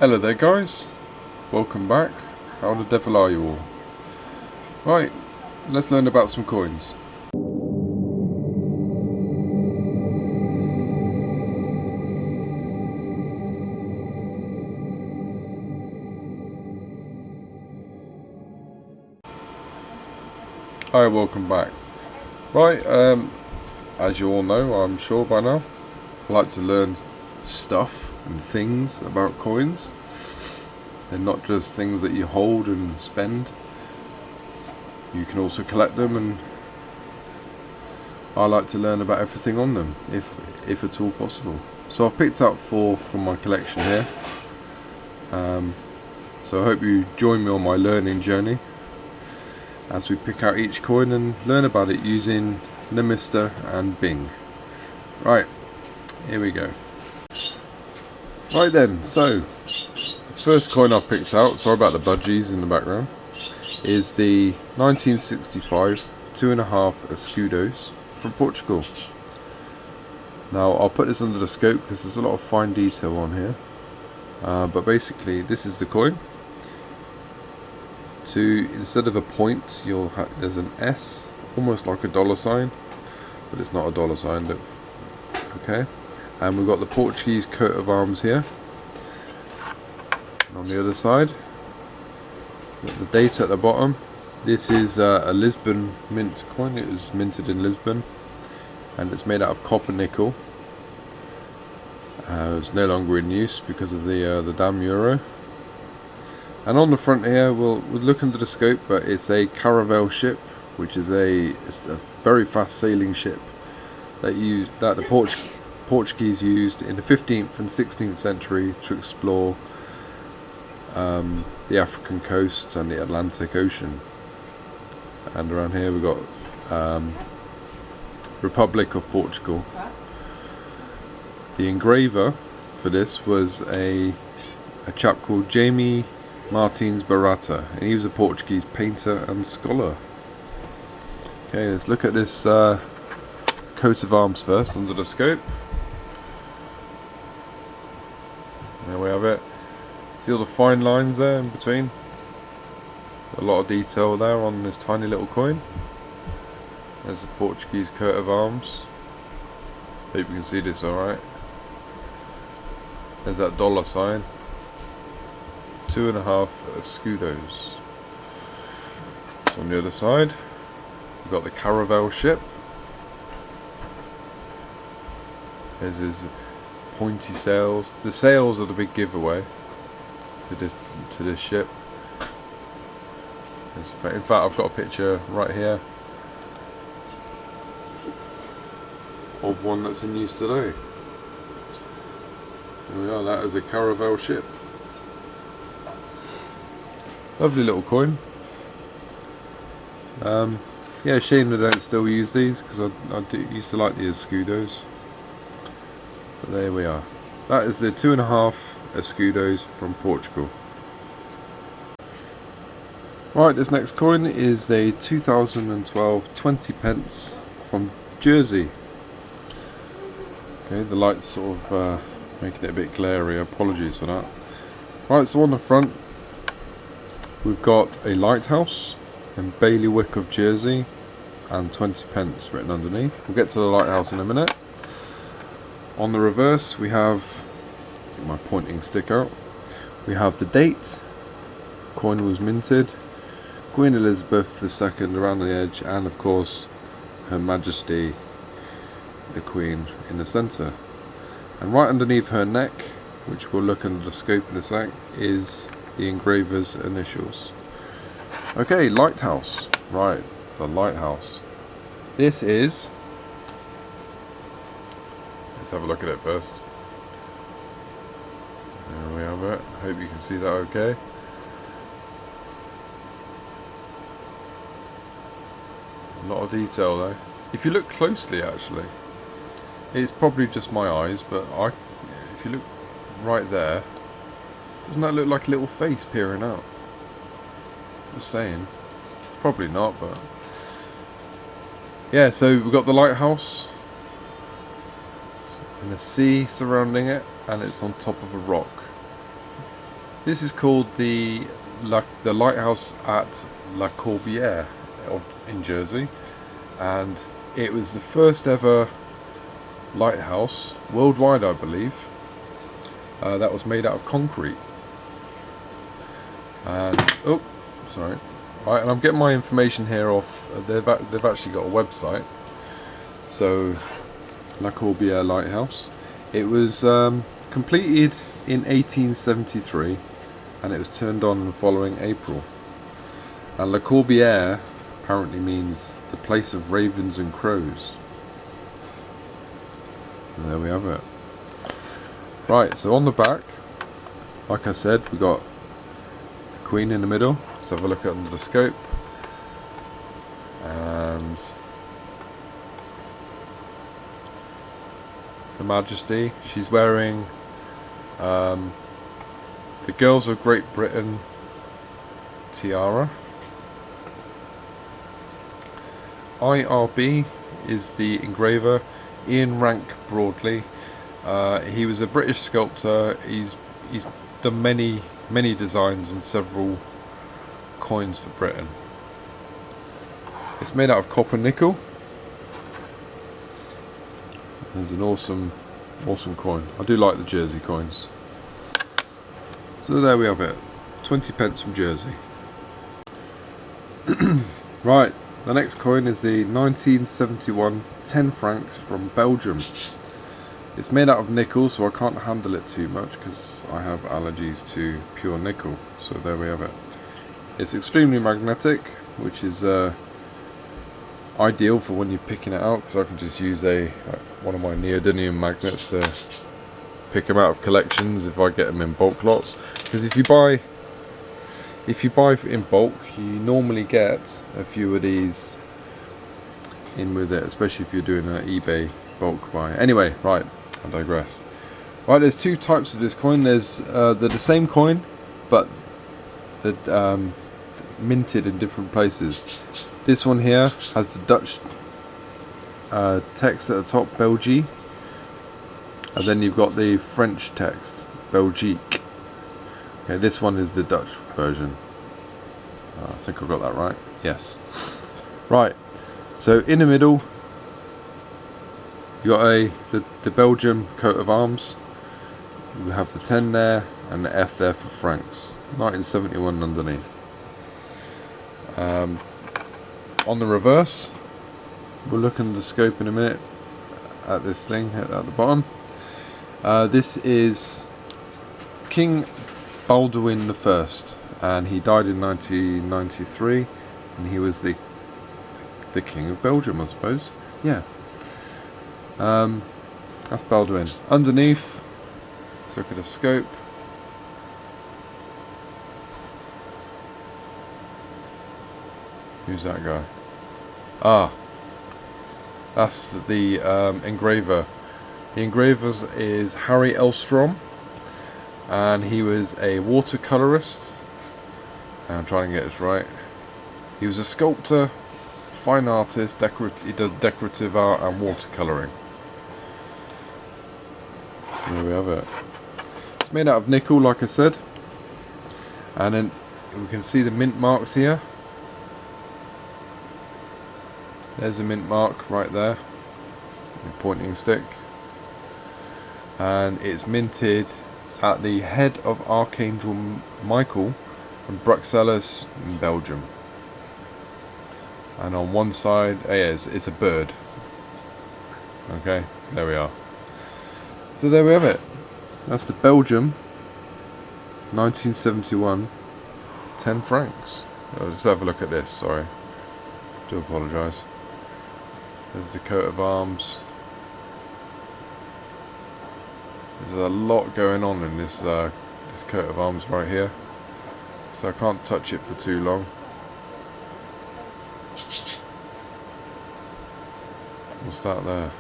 Hello there guys, welcome back. How the devil are you all? Right, let's learn about some coins. Hi, welcome back. Right, as you all know, I'm sure by now, I like to learn stuff and things about coins. They're not just things that you hold and spend. You can also collect them, and I like to learn about everything on them, if at all possible. So I've picked up 4 from my collection here. So I hope you join me on my learning journey as we pick out each coin and learn about it using Namister and Bing. Right, here we go. Right then, so the first coin I've picked out, sorry about the budgies in the background, is the 1965 2.5 escudos from Portugal. Now I'll put this under the scope because there's a lot of fine detail on here, but basically this is the coin. Instead of a point, there's an S, almost like a dollar sign, but it's not a dollar sign. Look, okay, and we've got the Portuguese coat of arms here. And on the other side, got the date at the bottom. This is a Lisbon mint coin. It was minted in Lisbon, and it's made out of copper nickel. It's no longer in use because of the damn euro. And on the front here, we'll look under the scope, but it's a caravel ship, which is it's a very fast sailing ship that the Portuguese used in the 15th and 16th century to explore the African coast and the Atlantic Ocean. And around here we've got Republic of Portugal. The engraver for this was a chap called Jaime Martins Barata, and he was a Portuguese painter and scholar. Okay, let's look at this coat of arms first under the scope. There we have it. See all the fine lines there in between? A lot of detail there on this tiny little coin. There's the Portuguese coat of arms. Hope you can see this alright. There's that dollar sign. 2.5 escudos. So on the other side, we've got the caravel ship. There's his pointy sails. The sails are the big giveaway to this ship. In fact, I've got a picture right here of one that's in use today. There we are. That is a caravel ship. Lovely little coin. Yeah, shame they don't still use these, because I used to like the escudos. But there we are. That is the 2.5 escudos from Portugal. Right, this next coin is a 2012 20 pence from Jersey. Okay, the light's sort of making it a bit glary, apologies for that. Right, so on the front we've got a lighthouse and bailiwick of Jersey and 20 pence written underneath. We'll get to the lighthouse in a minute. On the reverse we have, get my pointing stick out, we have the date, coin was minted, Queen Elizabeth II around the edge, and of course Her Majesty the Queen in the centre. And right underneath her neck, which we'll look under the scope in a sec, is the engraver's initials. Okay, lighthouse. Right, the lighthouse. This is, let's have a look at it first. There we have it. Hope you can see that okay. A lot of detail though. If you look closely, actually, it's probably just my eyes, but if you look right there, doesn't that look like a little face peering out? Just saying. Probably not, but yeah, so we've got the lighthouse and the sea surrounding it, and it's on top of a rock. This is called the lighthouse at La Corbière in Jersey, and it was the first ever lighthouse worldwide, I believe, that was made out of concrete. And oh, sorry. Right, and I'm getting my information here off. They've actually got a website. So, La Corbière Lighthouse. It was completed in 1873, and it was turned on the following April. And La Corbière apparently means the place of ravens and crows. And there we have it. Right, so on the back, like I said, we got the Queen in the middle. Let's have a look under the scope. And Her Majesty. She's wearing the Girls of Great Britain tiara. IRB is the engraver, Ian Rank Broadley. He was a British sculptor. He's done many designs and several coins for Britain. It's made out of copper nickel. There's an awesome coin. I do like the Jersey coins. So there we have it. 20 pence from Jersey. Right, the next coin is the 1971 10 francs from Belgium. It's made out of nickel, so I can't handle it too much because I have allergies to pure nickel. So there we have it. It's extremely magnetic, which is ideal for when you're picking it out, because I can just use one of my neodymium magnets to pick them out of collections if I get them in bulk lots. Because if you buy in bulk, you normally get a few of these in with it, especially if you're doing an eBay bulk buy. Anyway, right, I digress. Right, there's two types of this coin. There's they're the same coin, but they're minted in different places. This one here has the Dutch text at the top, Belgique, and then you've got the French text, Belgique. Okay, this one is the Dutch version. I think I got that right. Yes. Right. So in the middle, you got the Belgium coat of arms. We have the 10 there and the F there for francs. 1971 underneath. On the reverse, we'll look under the scope in a minute at this thing at the bottom. This is King Baldwin I, and he died in 1993, and he was the King of Belgium, I suppose. Yeah. That's Baldwin. Underneath, let's look at the scope. Who's that guy? Ah, that's the engraver. The engraver is Harry Elstrom, and he was a watercolorist. I'm trying to get this right. He was a sculptor, fine artist, he does decorative art and watercoloring. There we have it. It's made out of nickel, like I said, and then we can see the mint marks here. There's a mint mark right there, the pointing stick, and it's minted at the head of Archangel Michael from Bruxelles in Belgium. And on one side, it's a bird. Okay, there we are. So there we have it. That's the Belgium 1971 10 francs. Let's have a look at this, sorry. Do apologise. There's the coat of arms. There's a lot going on in this coat of arms right here, so I can't touch it for too long. What's that there?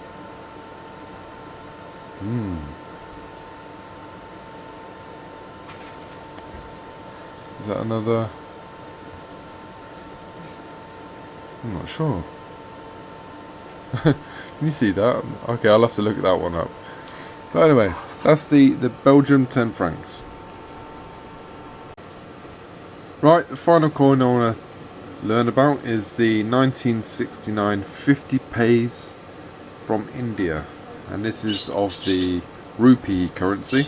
Is that another? I'm not sure. Can you see that? Okay, I'll have to look that one up. But anyway, that's the Belgium 10 francs. Right, the final coin I want to learn about is the 1969 50 paise from India, and this is of the rupee currency,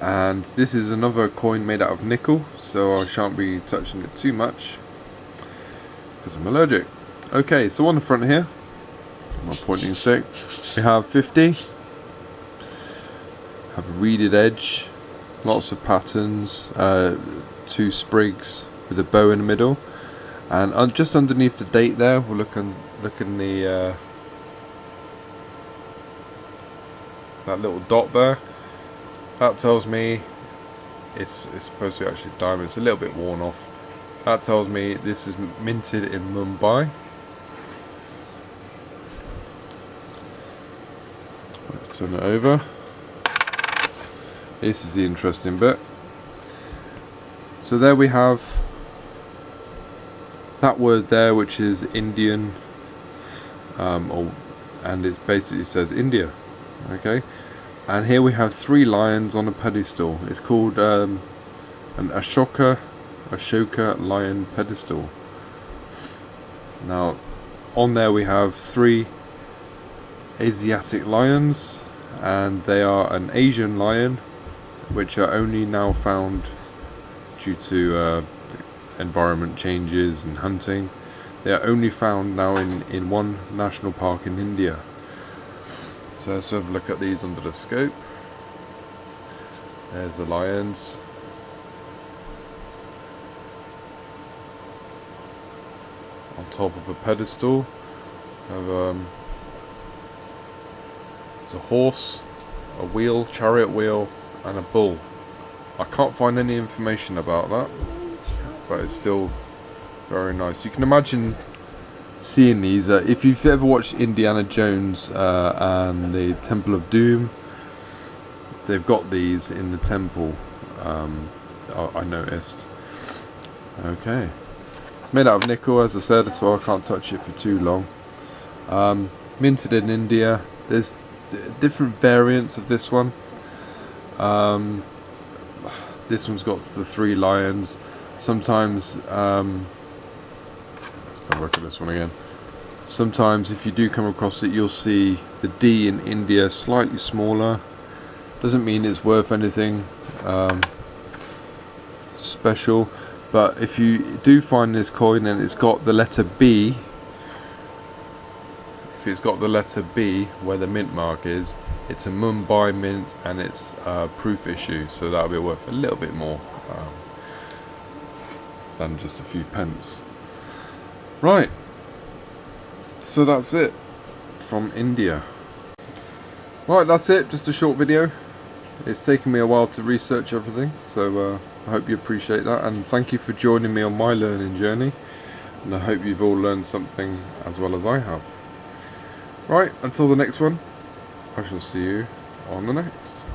and this is another coin made out of nickel, so I shan't be touching it too much because I'm allergic. Okay, so on the front here, my pointing stick, we have 50, have a reeded edge, lots of patterns, 2 sprigs with a bow in the middle, and just underneath the date there, we'll look in the that little dot there. That tells me it's supposed to be actually diamond. It's a little bit worn off. That tells me this is minted in Mumbai. Let's turn it over. This is the interesting bit. So there we have that word there, which is Indian, and it basically says India. Okay, and here we have 3 lions on a pedestal. It's called an Ashoka lion pedestal. Now on there we have 3 Asiatic lions, and they are an Asian lion, which are only now found due to environment changes and hunting. They are only found now in one national park in India. So let's have a look at these under the scope. There's the lions. On top of a pedestal. There's a horse, a wheel, chariot wheel, and a bull. I can't find any information about that, but it's still very nice. You can imagine seeing these if you've ever watched Indiana Jones and the Temple of Doom. They've got these in the temple. I noticed. Okay, it's made out of nickel, as I said, so I can't touch it for too long. Minted in India. There's different variants of this one. This one's got the 3 lions. Sometimes, let's have a look at this one again. Sometimes if you do come across it, you'll see the D in India slightly smaller. Doesn't mean it's worth anything special, but if you do find this coin and it's got the letter B, if it's got the letter B where the mint mark is, it's a Mumbai mint, and it's proof issue, so that'll be worth a little bit more than just a few pence. Right, so that's it from India. Right, that's it, just a short video. It's taken me a while to research everything, so I hope you appreciate that, and thank you for joining me on my learning journey, and I hope you've all learned something as well as I have. Right, until the next one, I shall see you on the next.